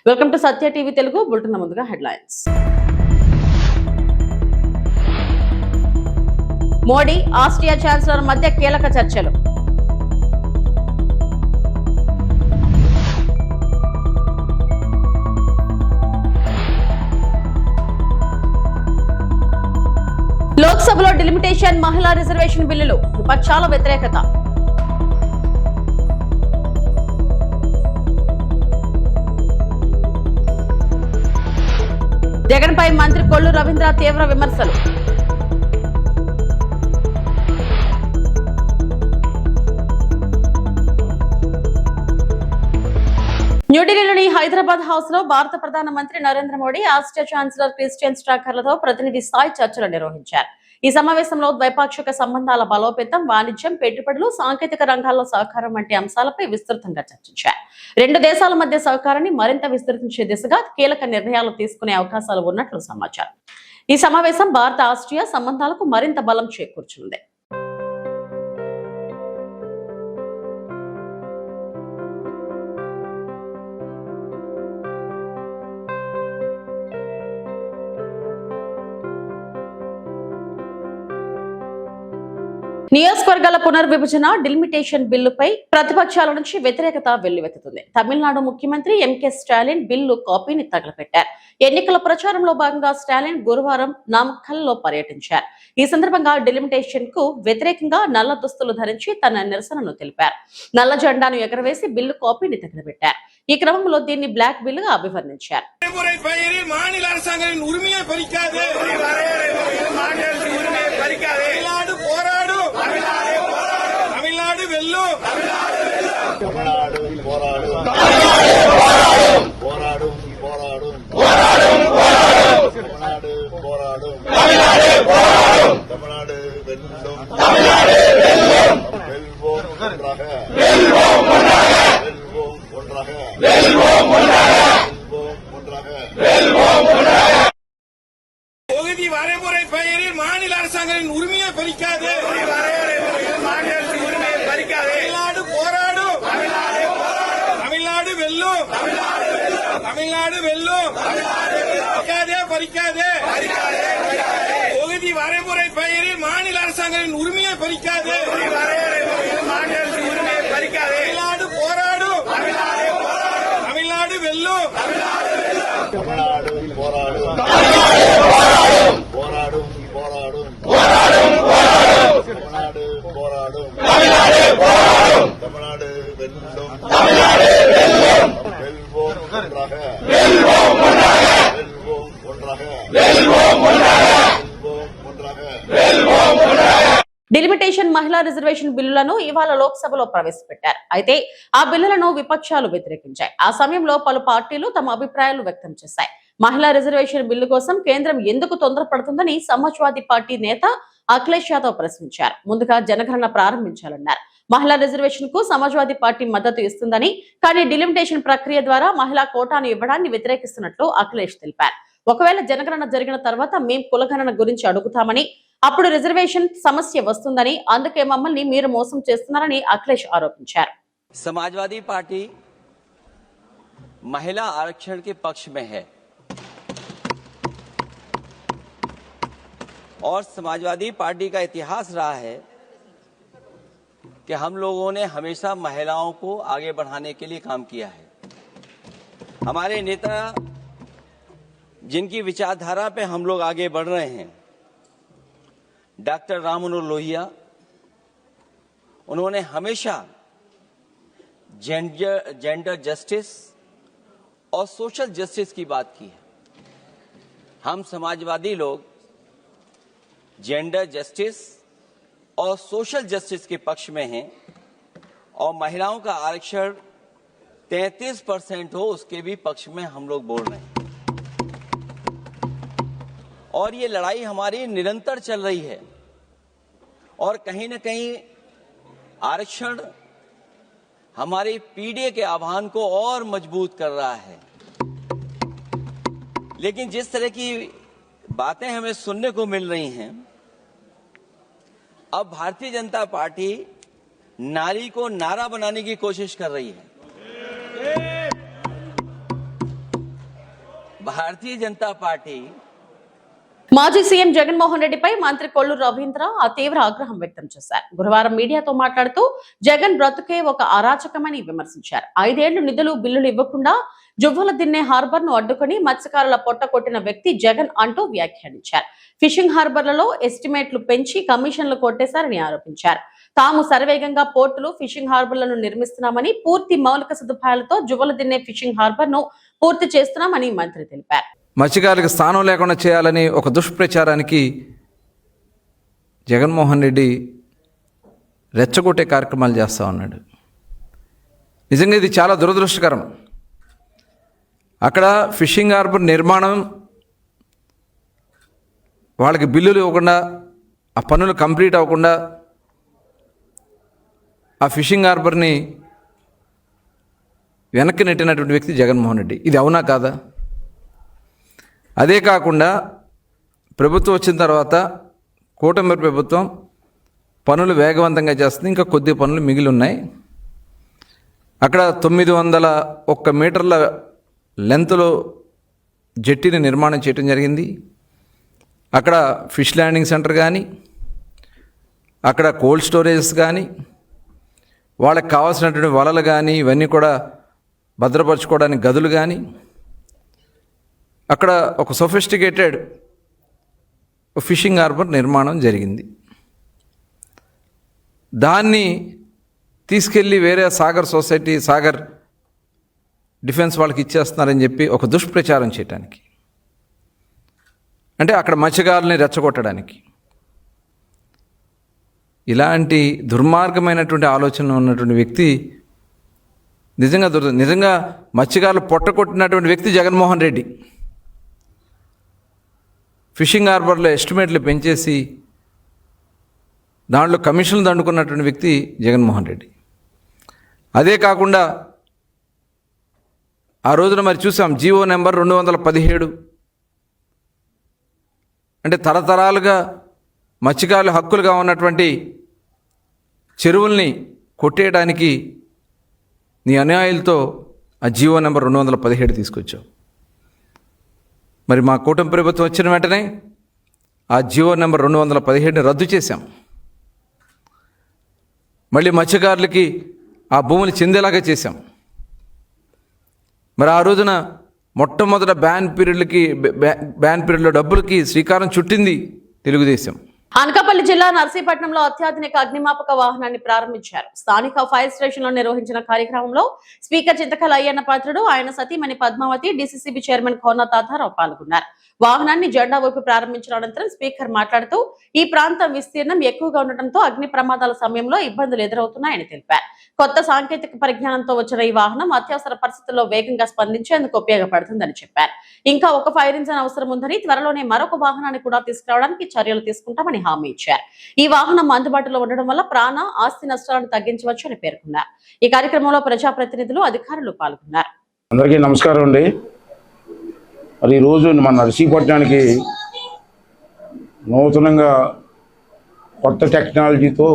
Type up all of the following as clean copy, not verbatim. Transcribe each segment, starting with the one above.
Welcome to Satya TV Telugu bulletin. ముందుగా headlines. Modi Austria chancellor మధ్య కీలక చర్చలు. లోక్సభలో డిలిమిటేషన్ మహిళా రిజర్వేషన్ బిల్లులు విపక్షాల వ్యతిరేకత. జగన్ పై మంత్రి కొల్లు రవీంద్ర తీవ్ర విమర్శలు. న్యూఢిల్లీలోని హైదరాబాద్ హౌస్ లో భారత ప్రధానమంత్రి Narendra Modi Austria chancellor Christian స్ట్రాకర్లతో ప్రతినిధి స్థాయి చర్చలు నిర్వహించారు. ఈ సమావేశంలో ద్వైపాక్షిక సంబంధాల బలోపేతం, వాణిజ్యం, పెట్టుబడులు, సాంకేతిక రంగాల్లో సహకారం వంటి అంశాలపై విస్తృతంగా చర్చించారు. రెండు దేశాల మధ్య సహకారాన్ని మరింత విస్తరించే దిశగా కీలక నిర్ణయాలు తీసుకునే అవకాశాలు ఉన్నట్లు సమాచారం. ఈ సమావేశం భారత ఆస్ట్రియా సంబంధాలకు మరింత బలం చేకూర్చుంది. నియోజకవర్గాల పునర్విభజన డిలిమిటేషన్ బిల్లుపై ప్రతిపక్షాల నుంచి వ్యతిరేకత వెల్లువెత్తుతుంది. తమిళనాడు ముఖ్యమంత్రి ఎంకే స్టాలిన్ బిల్లు కాపీని తగలపెట్టారు. ఎన్నికల ప్రచారంలో భాగంగా స్టాలిన్ గురువారం నామక్కల్లో పర్యటించారు. ఈ సందర్భంగా డిలిమిటేషన్ కు వ్యతిరేకంగా నల్ల దుస్తులు ధరించి తన నిరసనను తెలిపారు. నల్ల జెండాను ఎగరవేసి బిల్లు కాపీని తగలబెట్టారు. ఈ క్రమంలో దీన్ని బ్లాక్ బిల్లుగా అభివర్ణించారు. மாநில அரசாங்கத்தின் உரிமையை பறிக்காது. தமிழ்நாடு போராடும், தமிழ்நாடு வெல்லும், தமிழ்நாடு வெல்லும். பறிக்காதே. தொகுதி வரைமுறை பெயரில் மாநில அரசாங்கத்தின் உரிமையை பறிக்காது. தமிழ்நாடு போராடும், தமிழ்நாடு வெல்லும். தமிழ்நாடு போராடும், தமிழ்நாடு போராடும், தமிழ்நாடு வெல்லும், வெல்வோம் ஒன்றாக. డిలిమిటేషన్ మహిళా రిజర్వేషన్ బిల్లులను ఇవాళ లోక్సభలో ప్రవేశపెట్టారు. అయితే ఆ బిల్లులను విపక్షాలు వ్యతిరేకించాయి. ఆ సమయంలో పలు పార్టీలు తమ అభిప్రాయాలు వ్యక్తం చేశాయి. మహిళా రిజర్వేషన్ బిల్లు కోసం కేంద్రం ఎందుకు తొందరపడుతుందని సమాజ్వాదీ పార్టీ నేత అఖిలేష్ యాదవ్ ప్రశ్నించారు. ముందుగా జనగణన ప్రారంభించాలన్నారు. మహిళా రిజర్వేషన్ కు సమాజ్వాదీ పార్టీ మద్దతు ఇస్తుందని, కానీ డిలిమిటేషన్ ప్రక్రియ ద్వారా మహిళా కోటాను ఇవ్వడాన్ని వ్యతిరేకిస్తున్నట్లు అఖిలేష్ తెలిపారు. ఒకవేళ జనగణన జరిగిన తర్వాత మేం కులగణన గురించి అడుగుతామని, అప్పుడు రిజర్వేషన్ సమస్య వస్తుందని, అందుకే మమ్మల్ని మీరు మోసం చేస్తున్నారని అఖిలేష్ ఆరోపించారు. समाजवादी पार्टी महिला आरक्षण के पक्ष में है और समाजवादी पार्टी का इतिहास रहा है कि हम लोगों ने हमेशा महिलाओं को आगे बढ़ाने के लिए काम किया है. हमारे नेता जिनकी विचारधारा पे हम लोग आगे बढ़ रहे हैं, डॉक्टर राम मनोहर लोहिया, उन्होंने हमेशा जेंडर जस्टिस और सोशल जस्टिस की बात की है. हम समाजवादी लोग जेंडर जस्टिस और सोशल जस्टिस के पक्ष में हैं और महिलाओं का आरक्षण 33% हो उसके भी पक्ष में हम लोग बोल रहे हैं. और ये लड़ाई हमारी निरंतर चल रही है और कहीं न कहीं आरक्षण हमारी पीढ़ी के आह्वान को और मजबूत कर रहा है. लेकिन जिस तरह की बातें हमें सुनने को मिल रही हैं, अब भारतीय जनता पार्टी नारी को नारा बनाने की कोशिश कर रही है. भारतीय जनता पार्टी మాజీ సీఎం జగన్మోహన్ రెడ్డిపై మంత్రి కొల్లు రవీంద్ర తీవ్ర ఆగ్రహం వ్యక్తం చేశారు. గురువారం మీడియాతో మాట్లాడుతూ జగన్ బ్రతుకే ఒక అరాచకమని విమర్శించారు. 5 ఏళ్లు నిధులు బిల్లులు ఇవ్వకుండా జువ్వల దిన్నే హార్బర్ ను అడ్డుకుని మత్స్యకారుల పొట్ట కొట్టిన వ్యక్తి జగన్ అంటూ వ్యాఖ్యానించారు. ఫిషింగ్ హార్బర్లలో ఎస్టిమేట్లు పెంచి కమిషన్లు కొట్టేశారని ఆరోపించారు. తాము శరవేగంగా పోర్టులు ఫిషింగ్ హార్బర్లను నిర్మిస్తున్నామని, పూర్తి మౌలిక సదుపాయాలతో జువ్వల దిన్నే ఫిషింగ్ హార్బర్ ను పూర్తి చేస్తున్నామని మంత్రి తెలిపారు. మత్స్యకారులకు స్థానం లేకుండా చేయాలని ఒక దుష్ప్రచారానికి జగన్మోహన్ రెడ్డి రెచ్చగొట్టే కార్యక్రమాలు చేస్తూ ఉన్నాడు. నిజంగా ఇది చాలా దురదృష్టకరం. అక్కడ ఫిషింగ్ హార్బర్ నిర్మాణం వాళ్ళకి బిల్లులు ఇవ్వకుండా, ఆ పనులు కంప్లీట్ అవ్వకుండా ఆ ఫిషింగ్ హార్బర్ని వెనక్కి నెట్టినటువంటి వ్యక్తి జగన్మోహన్ రెడ్డి. ఇది అవునా కాదా? అదే కాకుండా ప్రభుత్వం వచ్చిన తర్వాత కూటమి ప్రభుత్వం పనులు వేగవంతంగా చేస్తుంది. ఇంకా కొద్ది పనులు మిగిలి ఉన్నాయి. అక్కడ 901 మీటర్ల లెంత్లో జెట్టీని నిర్మాణం చేయడం జరిగింది. అక్కడ ఫిష్ ల్యాండింగ్ సెంటర్ కానీ, అక్కడ కోల్డ్ స్టోరేజెస్ కానీ, వాళ్ళకి కావాల్సినటువంటి వలలు కానీ, ఇవన్నీ కూడా భద్రపరచుకోవడానికి గదులు కానీ, అక్కడ ఒక సొఫిస్టికేటెడ్ ఫిషింగ్ హార్బర్ నిర్మాణం జరిగింది. దాన్ని తీసుకెళ్ళి వేరే సాగర్ సొసైటీ, సాగర్ డిఫెన్స్ వాళ్ళకి ఇచ్చేస్తున్నారని చెప్పి ఒక దుష్ప్రచారం చేయడానికి, అంటే అక్కడ మత్స్యకారుల్ని రెచ్చగొట్టడానికి. ఇలాంటి దుర్మార్గమైనటువంటి ఆలోచన ఉన్నటువంటి వ్యక్తి నిజంగా మత్స్యకారులు పొట్టకొట్టినటువంటి వ్యక్తి జగన్మోహన్ రెడ్డి. ఫిషింగ్ హార్బర్లో ఎస్టిమేట్లు పెంచేసి దాంట్లో కమిషన్లు దండుకున్నటువంటి వ్యక్తి జగన్మోహన్ రెడ్డి. అదే కాకుండా ఆ రోజున మరి చూసాం, జీవో నెంబర్ 217, అంటే తరతరాలుగా మత్స్యకారుల హక్కులుగా ఉన్నటువంటి చెరువుల్ని కొట్టేయడానికి నీ అన్యాయాలతో ఆ జీవో నెంబర్ 217 తీసుకొచ్చావు. మరి మా కూటమి ప్రభుత్వం వచ్చిన వెంటనే ఆ జీవో నెంబర్ 217ని రద్దు చేశాం. మళ్ళీ మత్స్యకారులకి ఆ భూములు చెందేలాగా చేశాం. మరి ఆ రోజున మొట్టమొదట బ్యాన్ పీరియడ్లో డబ్బులకి శ్రీకారం చుట్టింది తెలుగుదేశం. అనకాపల్లి జిల్లా నర్సీపట్నంలో అత్యాధునిక అగ్నిమాపక వాహనాన్ని ప్రారంభించారు. స్థానిక ఫైర్ స్టేషన్ లో నిర్వహించిన కార్యక్రమంలో స్పీకర్ చింతకల అయ్యన్న పాత్రుడు, ఆయన సతీమణి పద్మావతి, డీసీసీబీ చైర్మన్ కోన తాతారావు పాల్గొన్నారు. వాహనాన్ని జెండా ఊపి ప్రారంభించిన అనంతరం స్పీకర్ మాట్లాడుతూ ఈ ప్రాంతం విస్తీర్ణం ఎక్కువగా ఉండటంతో అగ్ని ప్రమాదాల సమయంలో ఇబ్బందులు ఎదురవుతున్నాయని తెలిపారు. కొత్త సాంకేతిక పరిజ్ఞానంతో వచ్చిన ఈ వాహనం అత్యవసర పరిస్థితుల్లో వేగంగా స్పందించేందుకు ఉపయోగపడుతుందని చెప్పారు. ఇంకా ఒక ఫైర్ ఇంజిన్ అవసరం ఉందని, త్వరలోనే మరొక వాహనాన్ని కూడా తీసుకురావడానికి చర్యలు తీసుకుంటామని హామీ ఇచ్చారు. ఈ వాహనం అందుబాటులో ఉండడం వల్ల ప్రాణ ఆస్తి నష్టాలను తగ్గించవచ్చు అని పేర్కొన్నారు. ఈ కార్యక్రమంలో ప్రజాప్రతినిధులు, అధికారులు పాల్గొన్నారు. అందరికీ నమస్కారం అండి. మరి ఈరోజు మన నర్సీపట్నానికి నూతనంగా కొత్త టెక్నాలజీతో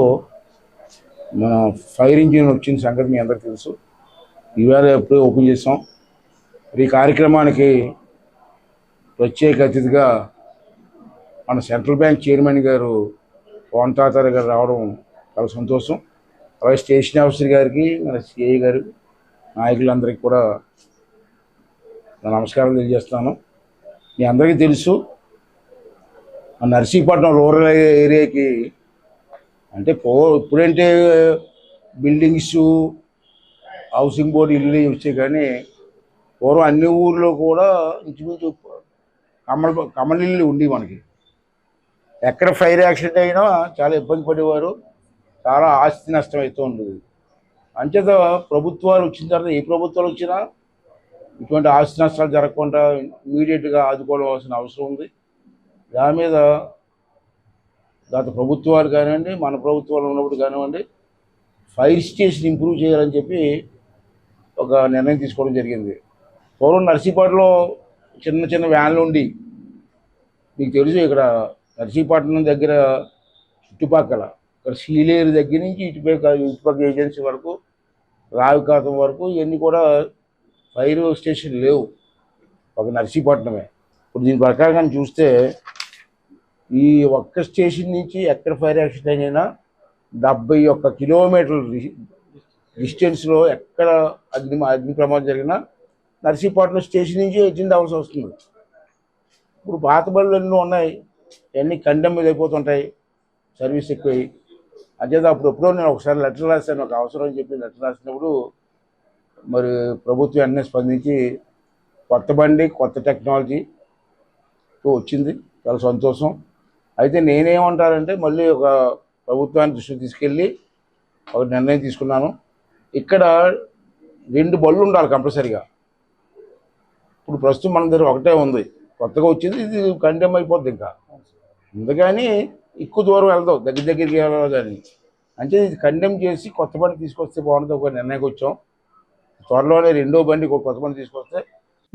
మన ఫైర్ ఇంజిన్ వచ్చిన సంగతి మీ అందరికీ తెలుసు. ఈవేళ ఎప్పుడూ ఓపెన్ చేసాం. ఈ కార్యక్రమానికి ప్రత్యేక అతిథిగా మన సెంట్రల్ బ్యాంక్ చైర్మన్ గారు కోన తాతారావు గారు రావడం చాలా సంతోషం. అలాగే స్టేషన్ ఆఫీసర్ గారికి, మన సిఐ గారు, నాయకులందరికీ కూడా నమస్కారం తెలియజేస్తాను. మీ అందరికీ తెలుసు, నర్సీపట్నం రూరల్ ఏరియాకి అంటే ఇప్పుడంటే బిల్డింగ్స్, హౌసింగ్ బోర్డు ఇల్లు వచ్చాయి, కానీ పూర్వం అన్ని ఊర్లో కూడా ఇంచుమించు కమల ఇల్లు ఉండి మనకి ఎక్కడ ఫైర్ యాక్సిడెంట్ అయినా చాలా ఇబ్బంది పడేవారు, చాలా ఆస్తి నష్టం అవుతూ ఉండేది. అంచేత ప్రభుత్వాలు వచ్చిన తర్వాత ఏ ప్రభుత్వాలు వచ్చినా ఇటువంటి ఆస్తి నష్టాలు జరగకుండా ఇమీడియట్గా ఆదుకోవాల్సిన అవసరం ఉంది. దాని మీద గత ప్రభుత్వాలు కానివ్వండి, మన ప్రభుత్వాలు ఉన్నప్పుడు కానివ్వండి, ఫైర్ స్టేషన్ ఇంప్రూవ్ చేయాలని చెప్పి ఒక నిర్ణయం తీసుకోవడం జరిగింది. పూర్వం నర్సీపట్నంలో చిన్న చిన్న వ్యాన్లు ఉండి, మీకు తెలుసు ఇక్కడ నర్సీపట్నం దగ్గర చుట్టుపక్కల ఇక్కడ సీలేరు దగ్గర నుంచి ఇటుపక్క ఏజెన్సీ వరకు, రావికాతం వరకు ఇవన్నీ కూడా ఫైర్ స్టేషన్ లేవు. ఒక నర్సీపట్నమే. ఇప్పుడు దీని ప్రకారం చూస్తే ఈ ఒక్క స్టేషన్ నుంచి ఎక్కడ ఫైర్ యాక్సిడెంట్ అయినా 71 కిలోమీటర్ల డిస్టెన్స్లో ఎక్కడ అగ్ని ప్రమాదం జరిగినా నర్సీపట్నం స్టేషన్ నుంచి అటెండ్ అవ్వాల్సి వస్తుంది. ఇప్పుడు పాత బళ్ళు ఎన్నో ఉన్నాయి, అన్నీ కండెమ్ మీద అయిపోతుంటాయి, సర్వీస్ ఎక్కువ. అంచేత అప్పుడెప్పుడో నేను ఒకసారి లెటర్ రాశాను, ఒక అవసరం అని చెప్పి లెటర్ రాసినప్పుడు మరి ప్రభుత్వం వెంటనే స్పందించి కొత్త బండి కొత్త టెక్నాలజీతో వచ్చింది, చాలా సంతోషం. అయితే నేనేమంటానంటే మళ్ళీ ఒక ప్రభుత్వాన్ని దృష్టికి తీసుకెళ్ళి ఒక నిర్ణయం తీసుకున్నాను. ఇక్కడ 2 బళ్ళు ఉండాలి కంపల్సరీగా. ఇప్పుడు ప్రస్తుతం మన దగ్గర ఒకటే ఉంది, కొత్తగా వచ్చింది, ఇది కండెమ్ అయిపోద్ది. ఇంకా అందుకని ఎక్కువ దూరం వెళ్దాం, దగ్గరికి వెళ్ళాలి కానీ అంటే ఇది కండెమ్ చేసి కొత్త బండి తీసుకొస్తే బాగుంటుంది ఒక నిర్ణయానికి వచ్చాం. త్వరలోనే 2వ బండి కొత్త బండి తీసుకొస్తే.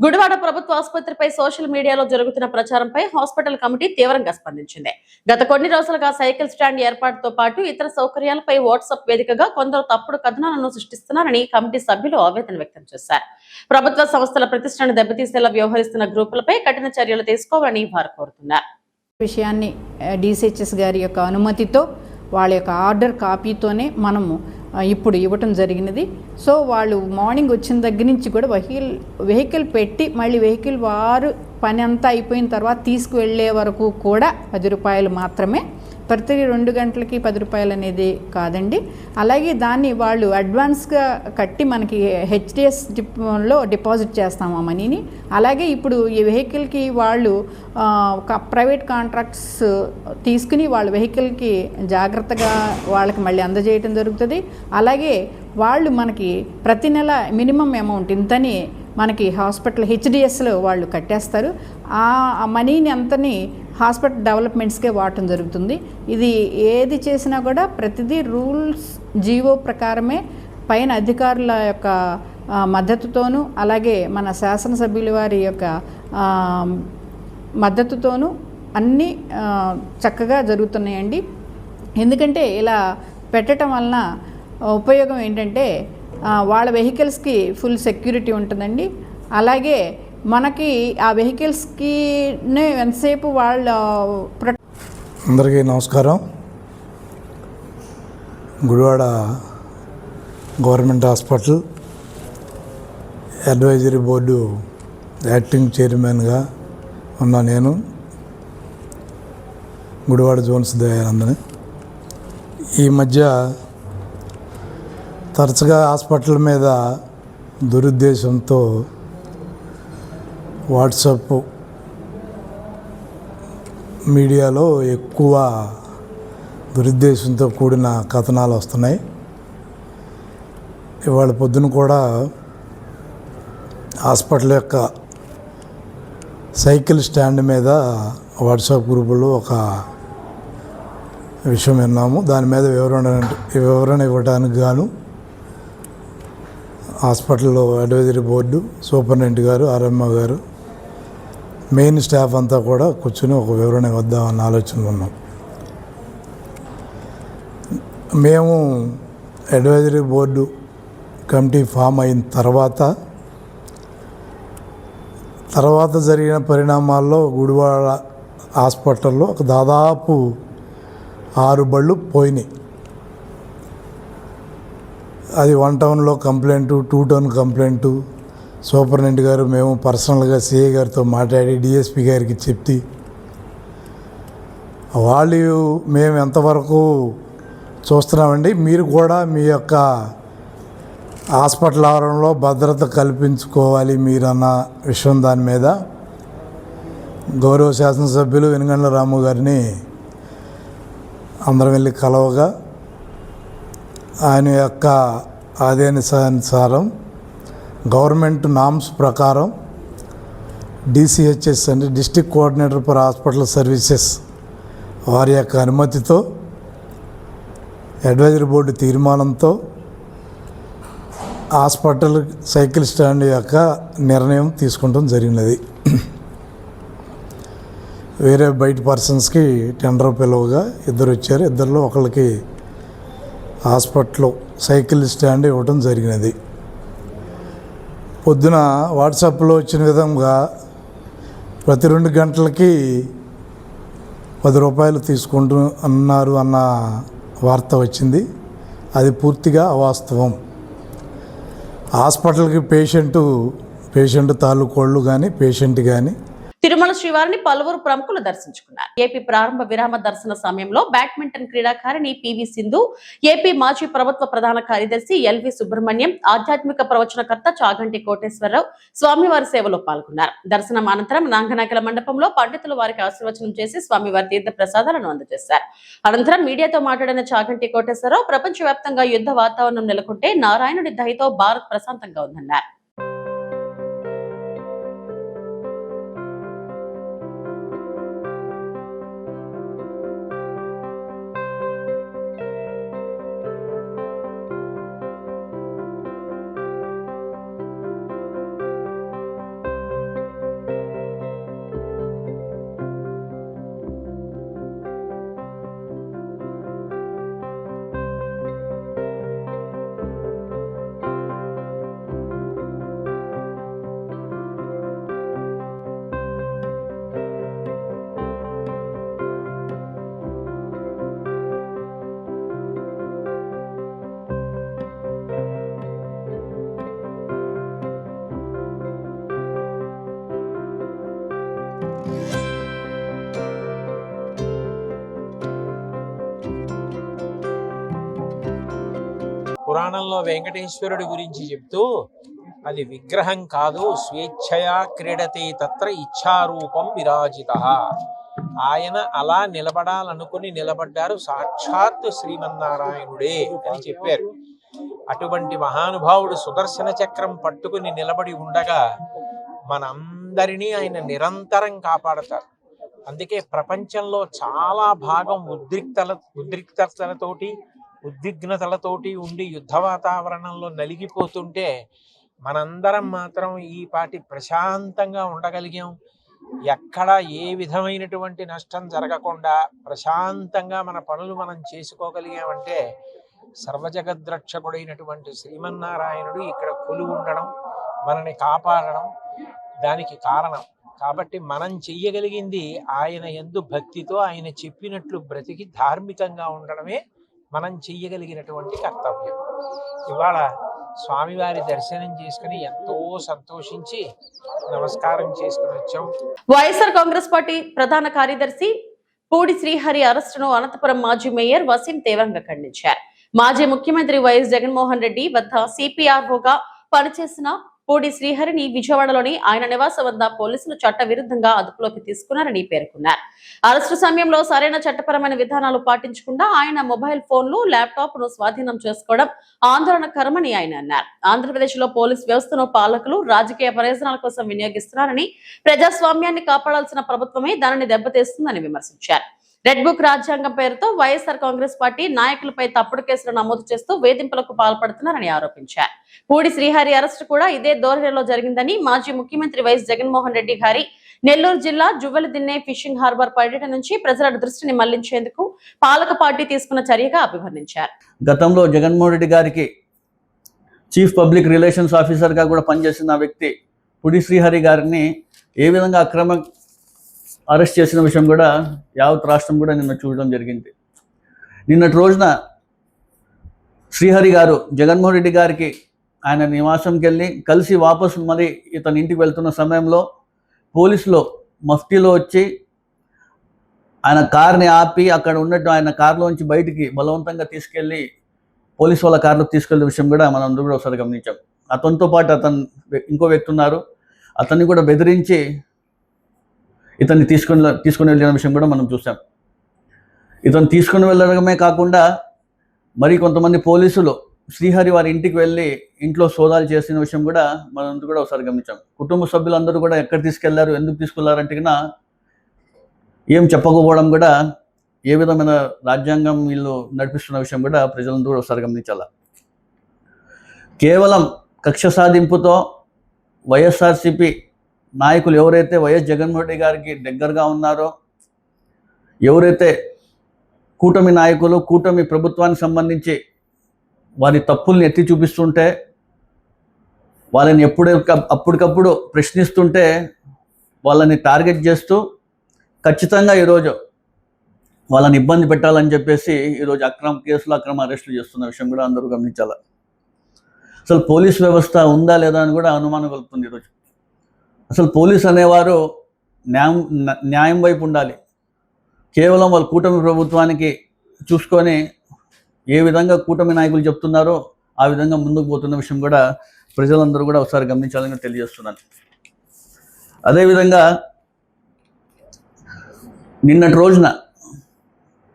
గుడివాడ ప్రభుత్వ ఆసుపత్రిపై సోషల్ మీడియాలో జరుగుతున్న ప్రచారంపై హాస్పిటల్ కమిటీ తీవ్రంగా స్పందించింది. గత కొన్ని రోజులుగా సైకిల్ స్టాండ్ ఏర్పాటుతో పాటు ఇతర సౌకర్యాలపై వాట్సాప్ వేదికగా కొందరు తప్పుడు కథనాలను సృష్టిస్తున్నారని కమిటీ సభ్యులు ఆవేదన వ్యక్తం చేశారు. ప్రభుత్వ సంస్థల ప్రతిష్టను దెబ్బతీసేలా వ్యవహరిస్తున్న గ్రూపులపై కఠిన చర్యలు తీసుకోవాలని వారు కోరుతున్నారు. విషయాన్ని DCHS గారి యొక్క అనుమతితో వాళ్ళ యొక్క ఆర్డర్ కాపీతోనే మనము ఇప్పుడు ఇవ్వటం జరిగినది. సో వాళ్ళు మార్నింగ్ వచ్చిన దగ్గర నుంచి కూడా వెహికల్ పెట్టి మళ్ళీ వెహికల్ వారు పని అంతా అయిపోయిన తర్వాత తీసుకువెళ్ళే వరకు కూడా 10 రూపాయలు మాత్రమే. ప్రతి 2 గంటలకి 10 రూపాయలు అనేది కాదండి. అలాగే దాన్ని వాళ్ళు అడ్వాన్స్గా కట్టి మనకి HDS-లో డిపాజిట్ చేస్తాము ఆ మనీని. అలాగే ఇప్పుడు ఈ వెహికల్కి వాళ్ళు ప్రైవేట్ కాంట్రాక్ట్స్ తీసుకుని వాళ్ళ వెహికల్కి జాగ్రత్తగా వాళ్ళకి మళ్ళీ అందజేయటం జరుగుతుంది. అలాగే వాళ్ళు మనకి ప్రతి నెల మినిమం అమౌంట్ ఇంతని మనకి హాస్పిటల్ HDSలో వాళ్ళు కట్టేస్తారు. ఆ మనీని అంతని హాస్పిటల్ డెవలప్మెంట్స్కే వాడటం జరుగుతుంది. ఇది ఏది చేసినా కూడా ప్రతిదీ రూల్స్ జీవో ప్రకారమే పైన అధికారుల యొక్క మద్దతుతోనూ అలాగే మన శాసనసభ్యుల వారి యొక్క మద్దతుతోనూ అన్నీ చక్కగా జరుగుతున్నాయండి. ఎందుకంటే ఇలా పెట్టడం వలన ఉపయోగం ఏంటంటే వాళ్ళ వెహికల్స్కి ఫుల్ సెక్యూరిటీ ఉంటుందండి. అలాగే మనకి ఆ వెహికల్స్కి ఎంతసేపు వాళ్ళ. అందరికీ నమస్కారం. Gudivada government hospital advisory board acting చైర్మన్గా ఉన్న నేను గుడివాడ జోన్స్ దయానందని. ఈ మధ్య తరచుగా హాస్పిటల్ మీద దురుద్దేశంతో వాట్సాప్ మీడియాలో ఎక్కువ దురుద్దేశంతో కూడిన కథనాలు వస్తున్నాయి. ఇవాళ పొద్దున కూడా హాస్పిటల్ యొక్క సైకిల్ స్టాండ్ మీద వాట్సాప్ గ్రూపులో ఒక విషయం విన్నాము. దాని మీద వివరణ ఇవ్వడానికి గాను హాస్పిటల్లో అడ్వైజరీ బోర్డు సూపరింటెండెంట్ గారు, RMO గారు, మెయిన్ స్టాఫ్ అంతా కూడా కూర్చొని ఒక వివరణ ఇద్దామన్న ఆలోచనలో ఉన్నాం. మేము అడ్వైజరీ బోర్డు కమిటీ ఫామ్ అయిన తర్వాత జరిగిన పరిణామాల్లో గుడివాడ హాస్పిటల్లో ఒక దాదాపు 6 బళ్ళు పోయినాయి. అది 1 టౌన్లో కంప్లైంటు, 2 టౌన్ కంప్లైంటు. సూపరింటెండెంట్ గారు మేము పర్సనల్గా CA గారితో మాట్లాడి DSP గారికి చెప్తే వాళ్ళు మేము ఎంతవరకు చూస్తున్నామండి, మీరు కూడా మీ యొక్క హాస్పిటల్ ఆవరణలో భద్రత కల్పించుకోవాలి మీరన్న విషయం దాని మీద గౌరవ శాసనసభ్యులు వెనుగండ్ల రాము గారిని అందరం వెళ్ళి కలవగా ఆయన యొక్క ఆదేశానుసారం గవర్నమెంట్ నామ్స్ ప్రకారం DCHS అంటే district coordinator for hospital services వారి యొక్క అనుమతితో అడ్వైజరీ బోర్డు తీర్మానంతో హాస్పిటల్ సైకిల్ స్టాండ్ యొక్క నిర్ణయం తీసుకుంటాం జరిగినది. వేరే బయట పర్సన్స్కి టెండర్ పిలువగా 2 వచ్చారు. 2లో ఒకళ్ళకి హాస్పిటల్లో సైకిల్ స్టాండ్ ఇవ్వడం జరిగినది. పొద్దున వాట్సాప్లో వచ్చిన విధంగా ప్రతి 2 గంటలకి 10 రూపాయలు తీసుకుంటూ అన్నారు అన్న వార్త వచ్చింది. అది పూర్తిగా అవాస్తవం. హాస్పిటల్కి పేషెంట్ తాలూకోళ్ళు కానీ పేషెంట్ కానీ తిరుమల శ్రీవారిని పలువురు ప్రముఖులు దర్శించుకున్నారు. ఏపీ ప్రారంభ విరామ దర్శన సమయంలో బ్యాడ్మింటన్ క్రీడాకారిణి పివి సింధు, ఏపీ మాజీ ప్రభుత్వ ప్రధాన కార్యదర్శి ఎల్వి సుబ్రహ్మణ్యం, ఆధ్యాత్మిక ప్రవచనకర్త చాగంటి కోటేశ్వరరావు స్వామివారి సేవలో పాల్గొన్నారు. దర్శనం అనంతరం నాంగనాకిల మండపంలో పండితులు వారికి ఆశీర్వచనం చేసి స్వామివారి తీర్థ ప్రసాదాలను అందజేశారు. అనంతరం మీడియాతో మాట్లాడిన చాగంటి కోటేశ్వరరావు, ప్రపంచవ్యాప్తంగా యుద్ధ వాతావరణం నెలకొంటే నారాయణుడి దయతో భారత్ ప్రశాంతంగా ఉందన్నారు. పురాణంలో వెంకటేశ్వరుడి గురించి చెప్తూ, అది విగ్రహం కాదు, స్వేచ్ఛయా క్రీడతే తత్ర ఇచ్ఛారూపం విరాజితః. ఆయన అలా నిలబడాలనుకుని నిలబడ్డారు, సాక్షాత్ శ్రీమన్నారాయణుడే అని చెప్పారు. అటువంటి మహానుభావుడు సుదర్శన చక్రం పట్టుకుని నిలబడి ఉండగా మనందరినీ ఆయన నిరంతరం కాపాడతారు. అందుకే ప్రపంచంలో చాలా భాగం ఉద్విగ్నతలతోటి ఉండి యుద్ధ వాతావరణంలో నలిగిపోతుంటే మనందరం మాత్రం ఈ పాటి ప్రశాంతంగా ఉండగలిగాం. ఎక్కడ ఏ విధమైనటువంటి నష్టం జరగకుండా ప్రశాంతంగా మన పనులు మనం చేసుకోగలిగామంటే సర్వజగద్రక్షకుడైనటువంటి శ్రీమన్నారాయణుడు ఇక్కడ కొలువు ఉండడం, మనని కాపాడడం దానికి కారణం. కాబట్టి మనం చెయ్యగలిగింది ఆయన యందు భక్తితో ఆయన చెప్పినట్లు బ్రతికి ధార్మికంగా ఉండడమే మనం చెయ్యగలిగినటువంటి కర్తవ్యం. ఇవాళ స్వామివారి దర్శనం చేసుకుని ఎంతో సంతోషించి నమస్కారం చేసుకుని వచ్చాం. వైఎస్ఆర్ కాంగ్రెస్ పార్టీ ప్రధాన కార్యదర్శి పూడి శ్రీహరి అరెస్టును అనంతపురం మాజీ మేయర్ వసీం తీవ్రంగా ఖండించారు. మాజీ ముఖ్యమంత్రి వైఎస్ జగన్మోహన్ రెడ్డి వద్ద సిపిఆర్ఓగా పనిచేసిన పూడి శ్రీహరిని విజయవాడలోని ఆయన నివాసం వద్ద పోలీసులు చట్ట విరుద్ధంగా అదుపులోకి తీసుకున్నారని పేర్కొన్నారు. అరెస్టు సమయంలో సరైన చట్టపరమైన విధానాలు పాటించకుండా ఆయన మొబైల్ ఫోన్లు, ల్యాప్టాప్ ను స్వాధీనం చేసుకోవడం ఆందోళనకరమని ఆయన అన్నారు. ఆంధ్రప్రదేశ్ లో పోలీస్ వ్యవస్థను పాలకులు రాజకీయ ప్రయోజనాల కోసం వినియోగిస్తున్నారని, ప్రజాస్వామ్యాన్ని కాపాడాల్సిన ప్రభుత్వమే దానిని దెబ్బతీస్తుందని విమర్శించారు. రెడ్ బుక్ రాజ్యాంగం పేరుతో వైఎస్ఆర్ కాంగ్రెస్ పార్టీ నాయకులపై తప్పుడు కేసులు నమోదు చేస్తూ వేధింపులకు పాల్పడుతున్నారని ఆరోపించారు. పూడి శ్రీహరి అరెస్టు కూడా ఇదే ధోరణిలో జరిగిందని, మాజీ ముఖ్యమంత్రి వైఎస్ జగన్మోహన్ రెడ్డి గారి నెల్లూరు జిల్లా జువ్వెలదిన్నె ఫిషింగ్ హార్బర్ పర్యటన నుంచి ప్రజల దృష్టిని మళ్లించేందుకు పాలక పార్టీ తీసుకున్న చర్యగా అభివర్ణించారు. గతంలో జగన్మోహన్ రెడ్డి గారికి చీఫ్ పబ్లిక్ రిలేషన్స్ ఆఫీసర్గా కూడా పనిచేసిన వ్యక్తి పూడి శ్రీహరి గారిని ఏ విధంగా అక్రమ అరెస్ట్ చేసిన విషయం కూడా యావత్ రాష్ట్రం కూడా నిన్న చూడడం జరిగింది. నిన్నటి రోజున శ్రీహరి గారు జగన్మోహన్ రెడ్డి గారికి ఆయన నివాసంకి వెళ్ళి కలిసి వాపసు మరి ఇతని ఇంటికి వెళ్తున్న సమయంలో పోలీసులు మఫ్టీలో వచ్చి ఆయన కార్ని ఆపి అక్కడ ఉన్నట్టు ఆయన కారులోంచి బయటికి బలవంతంగా తీసుకెళ్ళి పోలీసు వాళ్ళ కార్లోకి తీసుకెళ్ళే విషయం కూడా మనం అందరూ కూడా ఒకసారి గమనించాం. అతనితో పాటు ఇంకో వ్యక్తి ఉన్నారు, అతన్ని కూడా బెదిరించి ఇతన్ని తీసుకుని వెళ్ళిన విషయం కూడా మనం చూసాం. ఇతను తీసుకుని వెళ్ళడమే కాకుండా మరి కొంతమంది పోలీసులు శ్రీహరి వారి ఇంటికి వెళ్ళి ఇంట్లో సోదాలు చేసిన విషయం కూడా మనం కూడా ఒకసారి గమనించాం. కుటుంబ సభ్యులందరూ కూడా ఎక్కడ తీసుకెళ్లారు, ఎందుకు తీసుకెళ్లారంటే కన్నా ఏం చెప్పకపోవడం కూడా ఏ విధమైన రాజ్యాంగం వీళ్ళు నడిపిస్తున్న విషయం కూడా ప్రజలందరూ కూడా ఒకసారి గమనించాల. కేవలం కక్ష సాధింపుతో వైఎస్ఆర్సీపీ నాయకులు ఎవరైతే వైఎస్ జగన్మోహన్ రెడ్డి గారికి దగ్గరగా ఉన్నారో, ఎవరైతే కూటమి నాయకులు కూటమి ప్రభుత్వానికి సంబంధించి వారి తప్పుల్ని ఎత్తి చూపిస్తుంటే వాళ్ళని అప్పటికప్పుడు ప్రశ్నిస్తుంటే వాళ్ళని టార్గెట్ చేస్తూ ఖచ్చితంగా ఈరోజు వాళ్ళని ఇబ్బంది పెట్టాలని చెప్పేసి ఈరోజు కేసులు అక్రమ అరెస్టులు చేస్తున్న విషయం కూడా అందరూ గమనించాలి. అసలు పోలీస్ వ్యవస్థ ఉందా లేదా అని కూడా అనుమానం కలుగుతుంది ఈరోజు. అసలు పోలీస్ అనేవారు న్యాయం వైపు ఉండాలి. కేవలం వాళ్ళు కూటమి ప్రభుత్వానికి చూసుకొని ఏ విధంగా కూటమి నాయకులు చెప్తున్నారో ఆ విధంగా ముందుకు పోతున్న విషయం కూడా ప్రజలందరూ కూడా ఒకసారి గమనించాలని తెలియజేస్తున్నాను. అదేవిధంగా నిన్నటి రోజున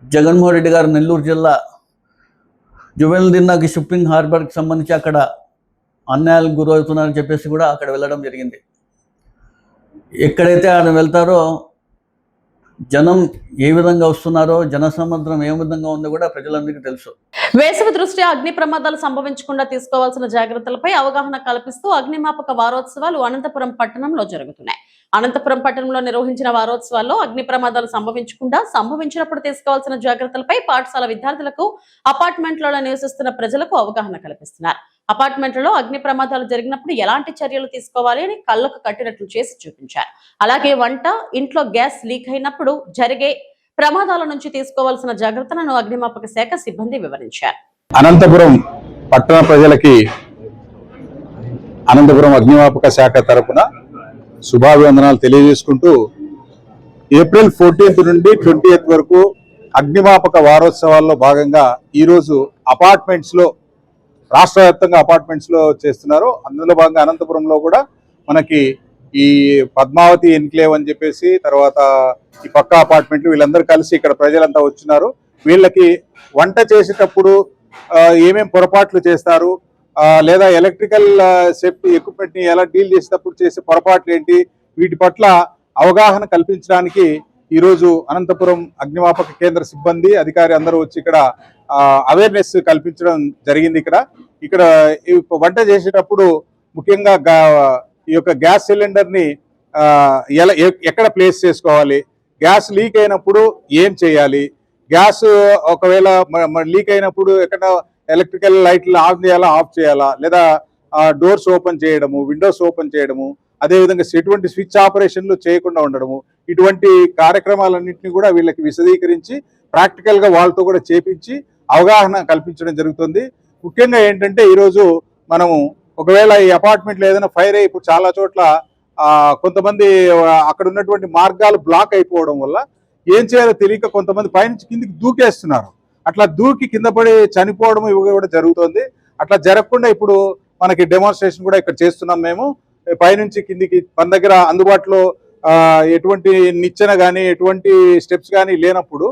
జగన్మోహన్ రెడ్డి గారు నెల్లూరు జిల్లా జువెల్దిన్నాకి షిప్పింగ్ హార్బర్కి సంబంధించి అక్కడ అన్యాయాలకు గురవుతున్నారని చెప్పేసి కూడా అక్కడ వెళ్ళడం జరిగింది. ఎక్కడైతే ఆయన వెళ్తారో జనం ఏ విధంగా వస్తున్నారో, జనసముద్రం ఏ విధంగా ఉందో కూడా ప్రజలందరికీ తెలుసు. వేసవి దృష్ట్యా అగ్ని ప్రమాదాలు సంభవించకుండా తీసుకోవాల్సిన జాగ్రత్తలపై అవగాహన కల్పిస్తూ అగ్నిమాపక వారోత్సవాలు అనంతపురం పట్టణంలో జరుగుతున్నాయి. అనంతపురం పట్టణంలో నిర్వహించిన వారోత్సవాల్లో అగ్ని ప్రమాదాలు సంభవించినప్పుడు తీసుకోవాల్సిన జాగ్రత్తలపై పాఠశాల విద్యార్థులకు, అపార్ట్మెంట్లలో నివసిస్తున్న ప్రజలకు అవగాహన కల్పిస్తున్నారు. అపార్ట్మెంట్లలో అగ్ని ప్రమాదాలు జరిగినప్పుడు ఎలాంటి చర్యలు తీసుకోవాలి అని కళ్ళకు కట్టినట్లు చేసి చూపించారు. అలాగే వంట, ఇంట్లో గ్యాస్ లీక్ అయినప్పుడు జరిగే ప్రమాదాల నుంచి తీసుకోవాల్సిన జాగ్రత్తలను అగ్నిమాపక శాఖ సిబ్బంది వివరించారు. అనంతపురం పట్టణ ప్రజలకి అనంతపురం అగ్నిమాపక శాఖ తరపున శుభాభివందనాలు తెలియజేసుకుంటూ ఏప్రిల్ 14th నుండి 20th వరకు అగ్నిమాపక వారోత్సవాల్లో భాగంగా ఈరోజు అపార్ట్మెంట్స్లో, రాష్ట్ర వ్యాప్తంగా అపార్ట్మెంట్స్లో చేస్తున్నారు. అందులో భాగంగా అనంతపురంలో కూడా మనకి ఈ పద్మావతి ఎన్క్లేవ్ అని చెప్పేసి, తర్వాత ఈ పక్క అపార్ట్మెంట్లు, వీళ్ళందరూ కలిసి ఇక్కడ ప్రజలంతా వచ్చినారు. వీళ్ళకి వంట చేసేటప్పుడు ఏమేం పొరపాట్లు చేస్తారు, లేదా ఎలక్ట్రికల్ సేఫ్టీ ఎక్విప్మెంట్ని ఎలా డీల్ చేసేటప్పుడు చేసే పొరపాట్లు ఏంటి, వీటి పట్ల అవగాహన కల్పించడానికి ఈరోజు అనంతపురం అగ్నిమాపక కేంద్ర సిబ్బంది, అధికారి అందరూ వచ్చి ఇక్కడ అవేర్నెస్ కల్పించడం జరిగింది. ఇక్కడ వంట చేసేటప్పుడు ముఖ్యంగా ఈ యొక్క గ్యాస్ సిలిండర్ని ఎక్కడ ప్లేస్ చేసుకోవాలి, గ్యాస్ లీక్ అయినప్పుడు ఏం చేయాలి, గ్యాస్ ఒకవేళ లీక్ అయినప్పుడు ఎక్కడ ఎలక్ట్రికల్ లైట్లు ఆఫ్ చేయాలా, ఆఫ్ చేయాలా, లేదా డోర్స్ ఓపెన్ చేయడము, విండోస్ ఓపెన్ చేయడము, అదేవిధంగా ఎటువంటి స్విచ్ ఆపరేషన్లు చేయకుండా ఉండడము, ఇటువంటి కార్యక్రమాలన్నింటినీ కూడా వీళ్ళకి విశదీకరించి ప్రాక్టికల్గా వాళ్ళతో కూడా చేపించి అవగాహన కల్పించడం జరుగుతుంది. ముఖ్యంగా ఏంటంటే ఈరోజు మనము ఒకవేళ ఈ అపార్ట్మెంట్లో ఏదైనా ఫైర్ అయ్యి, ఇప్పుడు చాలా చోట్ల కొంతమంది అక్కడ ఉన్నటువంటి మార్గాలు బ్లాక్ అయిపోవడం వల్ల ఏం చేయాలో తెలియక కొంతమంది పైనుంచి కిందికి దూకేస్తున్నారు. అట్లా దూకి కింద పడి చనిపోవడం ఇవి కూడా జరుగుతుంది. అట్లా జరగకుండా ఇప్పుడు మనకి డెమాన్స్ట్రేషన్ కూడా ఇక్కడ చేస్తున్నాం. మేము పైనుంచి కిందికి మన దగ్గర అందుబాటులో ఎటువంటి నిచ్చెన కానీ ఎటువంటి స్టెప్స్ కానీ లేనప్పుడు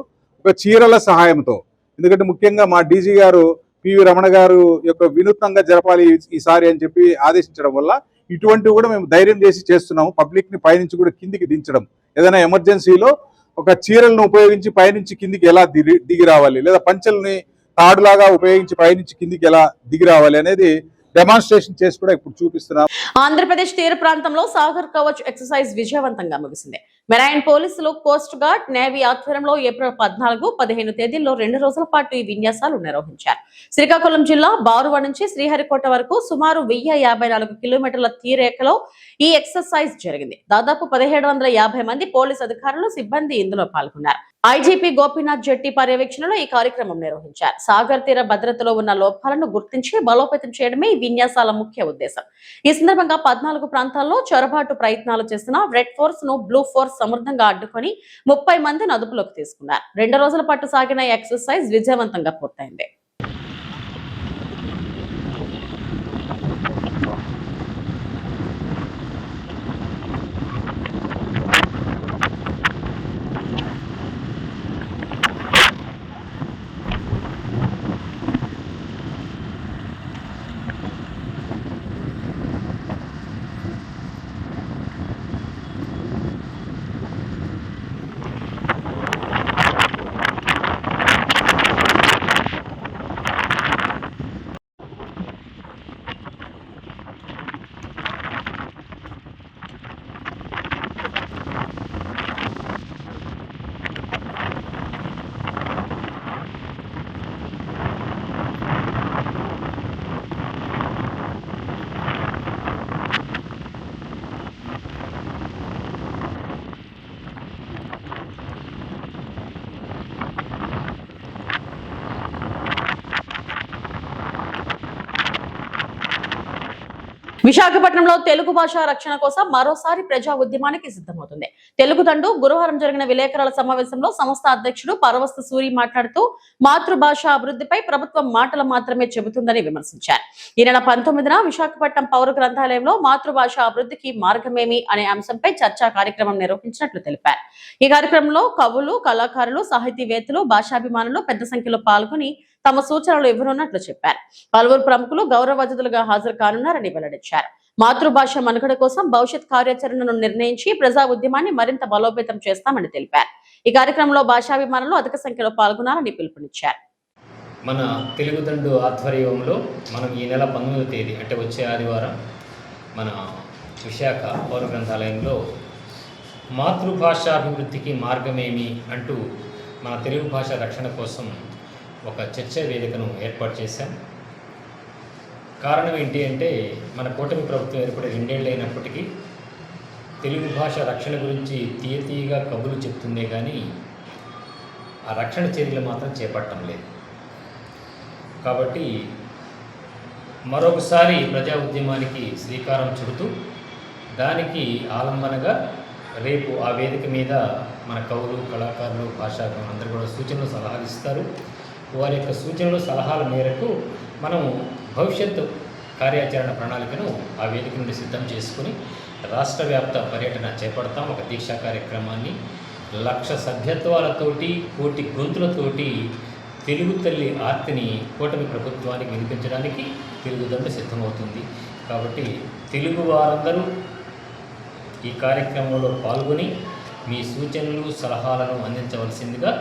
ఒక చీరల సహాయంతో, ఎందుకంటే ముఖ్యంగా మా డీజీ గారు పివి రమణ గారు యొక్క వినూత్నంగా జరపాలి ఈసారి అని చెప్పి ఆదేశించడం వల్ల ఇటువంటివి కూడా మేము ధైర్యం చేసి చేస్తున్నాము. పబ్లిక్ని పైనుంచి కూడా కిందికి దించడం, ఏదైనా ఎమర్జెన్సీలో ఒక చీరలను ఉపయోగించి పైనుంచి కిందికి ఎలా దిగి రావాలి, లేదా పంచెల్ని తాడులాగా ఉపయోగించి పైనుంచి కిందికి ఎలా దిగి రావాలి అనేది డెమాన్స్ట్రేషన్ చేసి కూడా ఇప్పుడు చూపిస్తున్నాం. ఆంధ్రప్రదేశ్ తీర ప్రాంతంలో సాగర్ కవచ్ ఎక్సర్సైజ్ విజయవంతంగా ముగిసింది. మెరైన్ పోలీసులు, కోస్ట్ గార్డ్, నేవీ ఆధ్వర్యంలో ఏప్రిల్ 14, 15 తేదీల్లో 2 రోజుల పాటు ఈ విన్యాసాలు నిర్వహించారు. శ్రీకాకుళం జిల్లా బారువ నుంచి శ్రీహరికోట వరకు సుమారు 1054 కిలోమీటర్ల తీరేఖలో ఈ ఎక్సర్సైజ్ జరిగింది. దాదాపు 1750 మంది పోలీస్ అధికారులు, సిబ్బంది ఇందులో పాల్గొన్నారు. ఐజీపీ గోపీనాథ్ జెట్టి పర్యవేక్షణలో ఈ కార్యక్రమం నిర్వహించారు. సాగర్ తీర భద్రతలో ఉన్న లోపాలను గుర్తించి బలోపేతం చేయడమే ఈ విన్యాసాల ముఖ్య ఉద్దేశం. ఈ సందర్భంగా 14 ప్రాంతాల్లో చొరబాటు ప్రయత్నాలు చేసిన రెడ్ ఫోర్స్ ను బ్లూ ఫోర్స్ సమర్థంగా అడ్డుకొని 30 మందిని అదుపులోకి తీసుకున్నారు. 2 రోజుల పాటు సాగిన ఈ ఎక్సర్సైజ్ విజయవంతంగా పూర్తయింది. విశాఖపట్నంలో తెలుగు భాష రక్షణ కోసం మరోసారి ప్రజా ఉద్యమానికి సిద్ధమవుతుంది. తెలుగు దండు గురువారం జరిగిన విలేకరుల సమావేశంలో సంస్థ అధ్యక్షుడు పరవస్తు సూరి మాట్లాడుతూ మాతృభాష అభివృద్ధిపై ప్రభుత్వం మాటలు మాత్రమే చెబుతుందని విమర్శించారు. ఈ నెల 19న విశాఖపట్నం పౌర గ్రంథాలయంలో మాతృభాష అభివృద్ధికి మార్గమేమి అనే అంశంపై చర్చా కార్యక్రమం నిర్వహించినట్లు తెలిపారు. ఈ కార్యక్రమంలో కవులు, కళాకారులు, సాహితీవేత్తలు, భాషాభిమానులు పెద్ద సంఖ్యలో పాల్గొని తమ సూచనలు ఇవ్వనున్నట్లు చెప్పారు. పలువురు ప్రముఖులు గౌరవ అతిథులుగా హాజరు కానున్నారని వెల్లడించారు. మాతృభాష మనుగడ కోసం భవిష్యత్ కార్యాచరణను నిర్ణయించి ప్రజా ఉద్యమాన్ని మరింత బలోపేతం చేస్తామని తెలిపారు. ఈ కార్యక్రమంలో భాషాభిమానులు అధిక సంఖ్యలో పాల్గొనాలని పిలుపునిచ్చారు. మన తెలుగుదండు ఆధ్వర్యంలో మనం ఈ నెల 19వ తేదీ అంటే వచ్చే ఆదివారం మన విశాఖ పౌర గ్రంథాలయంలో మాతృభాషాభివృద్ధికి మార్గమేమి అంటూ మన తెలుగు భాష రక్షణ కోసం ఒక చర్చా వేదికను ఏర్పాటు చేశాం. కారణం ఏంటి అంటే మన కూటమి ప్రభుత్వం ఏర్పడి 2 ఏళ్ళు అయినప్పటికీ తెలుగు భాష రక్షణ గురించి తీయగా కబుర్లు చెప్తుందే కానీ ఆ రక్షణ చర్యలు మాత్రం చేపట్టడం లేదు. కాబట్టి మరొకసారి ప్రజా ఉద్యమానికి శ్రీకారం చుడుతూ దానికి ఆలంబనగా రేపు ఆ వేదిక మీద మన కవులు, కళాకారులు, భాషాభిమానులు అందరూ కూడా సూచనలు, సలహాలు ఇస్తారు. వారి యొక్క సూచనలు, సలహాల మేరకు మనం భవిష్యత్తు కార్యాచరణ ప్రణాళికను ఆ వేదిక నుండి సిద్ధం చేసుకుని రాష్ట్ర వ్యాప్త పర్యటన చేపడతాం. ఒక దీక్షా కార్యక్రమాన్ని 1,00,000 సభ్యత్వాలతోటి, 1,00,000 గొంతులతోటి తెలుగు తల్లి ఆర్తిని కూటమి ప్రభుత్వానికి వినిపించడానికి తెలుగుదండు సిద్ధమవుతుంది. కాబట్టి తెలుగు వారందరూ ఈ కార్యక్రమంలో పాల్గొని మీ సూచనలు, సలహాలను అందించవలసిందిగా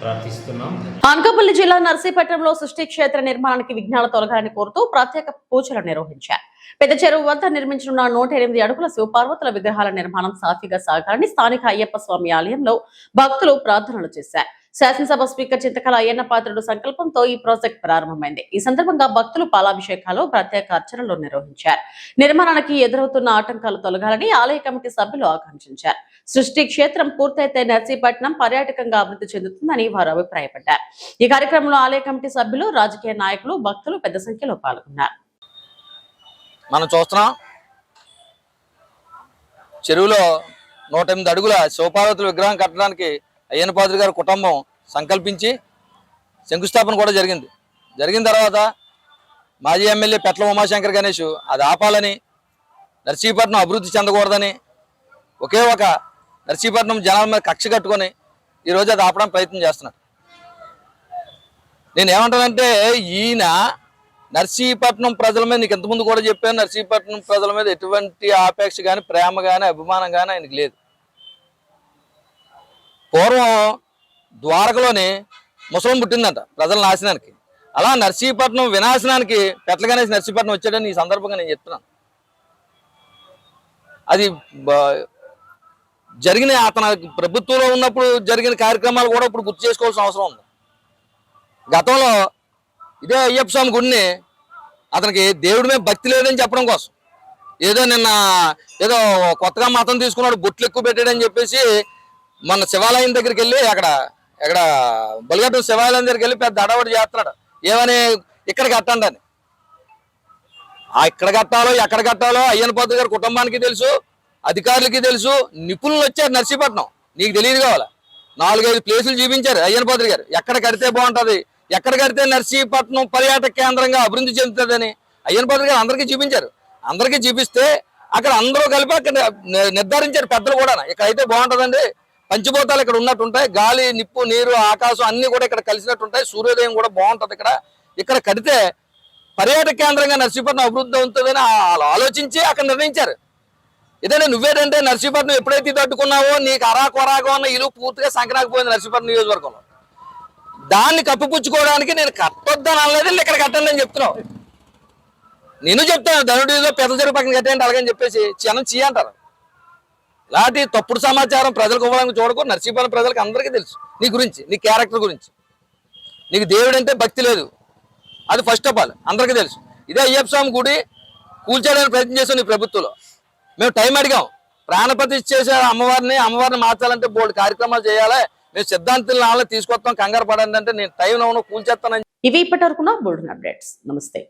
ప్రార్థిస్తున్నాం. అనకాపల్లి జిల్లా నర్సీపట్నంలో సృష్టి క్షేత్ర నిర్మాణానికి విఘ్నాలు తొలగాలని కోరుతూ ప్రత్యేక పూజలు నిర్వహించారు. పెద్ద చెరువు వద్ద నిర్మించనున్న 108 అడుగుల శివపార్వతుల విగ్రహాల నిర్మాణం సాఫీగా సాగాలని స్థానిక అయ్యప్ప స్వామి ఆలయంలో భక్తులు ప్రార్థనలు చేశారు. శాసనసభ స్పీకర్ చింతకల అయ్యన్న పాత్రుడు సంకల్పంతో ఈ ప్రాజెక్ట్ ప్రారంభమైంది. ఈ సందర్భంగా భక్తులు పాలాభిషేకాలు, ప్రత్యేక అర్చనలు నిర్వహించారు. నిర్మాణానికి ఎదురవుతున్న ఆటంకాలు తొలగాలని ఆలయ కమిటీ సభ్యులు ఆకాంక్షించారు. సృష్టి క్షేత్రం పూర్తయితే నర్సీపట్నం పర్యాటకంగా అభివృద్ధి చెందుతుందని వారు అభిప్రాయపడ్డారు. ఈ కార్యక్రమంలో ఆలయ కమిటీ సభ్యులు, రాజకీయ నాయకులు, భక్తులు పెద్ద సంఖ్యలో పాల్గొన్నారు. మనం చూస్తున్నాం చెరువులో 108 అడుగుల శివపార్వతుల విగ్రహం కట్టడానికి అయ్యన్న పాత్రుడు గారి కుటుంబం సంకల్పించి శంకుస్థాపన కూడా జరిగిన తర్వాత మాజీ ఎమ్మెల్యే పెట్ల ఉమాశంకర్ గణేష్ అది ఆపాలని, నర్సీపట్నం అభివృద్ధి చెందకూడదని ఒకే ఒక నర్సీపట్నం జనాల మీద కక్ష కట్టుకొని ఈరోజు అది ఆపడానికి ప్రయత్నం చేస్తున్నాడు. నేను ఏమంటానంటే ఈయన నర్సీపట్నం ప్రజల మీద, నీకు ఇంతకుముందు కూడా చెప్పాను, నర్సీపట్నం ప్రజల మీద ఎటువంటి ఆపేక్ష కానీ, ప్రేమ కానీ, అభిమానం కానీ ఆయనకి లేదు. పూర్వం ద్వారకలోని ముసలం పుట్టిందంట ప్రజల నాశనానికి. అలా నర్సీపట్నం వినాశనానికి పెట్ల గణేష్ నర్సీపట్నం వచ్చాడని ఈ సందర్భంగా నేను చెప్తున్నాను. అది జరిగిన అతను ప్రభుత్వంలో ఉన్నప్పుడు జరిగిన కార్యక్రమాలు కూడా ఇప్పుడు గుర్తు చేసుకోవాల్సిన అవసరం ఉంది. గతంలో ఇదే అయ్యప్ప స్వామి గుడిని అతనికి దేవుడి మీద భక్తి లేదని చెప్పడం కోసం ఏదో కొత్తగా మతం తీసుకున్నాడు, బొట్లు ఎక్కువ పెట్టాడని చెప్పేసి మన శివాలయం దగ్గరికి వెళ్ళి ఎక్కడ బలిగట్టం శివాలయం దగ్గరికి వెళ్ళి పెద్ద అడవాడు చేస్తున్నాడు. ఏమని ఇక్కడ కట్టండి అని. ఇక్కడ కట్టాలో ఎక్కడ కట్టాలో అయ్యన్న పాత్రుడు గారి కుటుంబానికి తెలుసు, అధికారులకి తెలుసు. నిపుణులు వచ్చారు నర్సీపట్నం, నీకు తెలియదు కావాలా. 4-5 ప్లేసులు చూపించారు అయ్యన్న పాత్రుడు గారు. ఎక్కడ కడితే బాగుంటుంది, ఎక్కడ కడితే నర్సీపట్నం పర్యాటక కేంద్రంగా అభివృద్ధి చెందుతుందని అయ్యన్న పాత్రుడు గారు అందరికీ చూపించారు. అందరికీ చూపిస్తే అక్కడ అందరూ కలిపి అక్కడ నిర్ధారించారు పెద్దలు కూడా, ఇక్కడైతే బాగుంటుందండి, పంచభూతాలు ఇక్కడ ఉన్నట్టు ఉంటాయి, గాలి, నిప్పు, నీరు, ఆకాశం అన్ని కూడా ఇక్కడ కలిసినట్టు ఉంటాయి, సూర్యోదయం కూడా బాగుంటుంది ఇక్కడ కడితే పర్యాటక కేంద్రంగా నర్సీపట్నం అభివృద్ధి అవుతుందని ఆలోచించి అక్కడ నిర్ణయించారు. ఇదేంటే నువ్వేంటంటే నర్సీపట్నం ఎప్పుడైతే తట్టుకున్నావో నీకు అరాకొరాగా ఉన్న ఇల్లు పూర్తిగా సంక్రాంతిపోయింది నర్సీపట్నం నియోజకవర్గంలో. దాన్ని కప్పిపుచ్చుకోవడానికి నేను కట్టొద్దని అనలేదు, ఇక్కడ కట్టండి అని చెప్తున్నావు. నేను చెప్తాను ధనుడు ఏదో పెద్ద చెరువు పక్కన కట్టేయండి అలాగని చెప్పేసి చిన్న చీ అంటారు. ఇలాంటి తప్పుడు సమాచారం ప్రజలకు ఇవ్వడానికి చూడకు. నర్సీపట్నం ప్రజలకు అందరికీ తెలుసు నీ గురించి, నీ క్యారెక్టర్ గురించి. నీకు దేవుడు అంటే భక్తి లేదు, అది ఫస్ట్ ఆఫ్ ఆల్ అందరికీ తెలుసు. ఇదే అయ్యప్ప స్వామి గుడి కూల్చేయడానికి ప్రయత్నం చేసాం నీ ప్రభుత్వంలో. మేము టైం అడిగాం, ప్రాణప్రతిష్ఠ చేసే అమ్మవారిని మార్చాలంటే బోల్డ్ కార్యక్రమాలు చేయాలి, మేము సిద్ధాంతాలను తీసుకొస్తాం, కంగారు పడండి అంటే నేను టైం అవును కూల్చేస్తానని. ఇవి ఇప్పటి వరకు బోల్డ్ అప్డేట్స్. నమస్తే.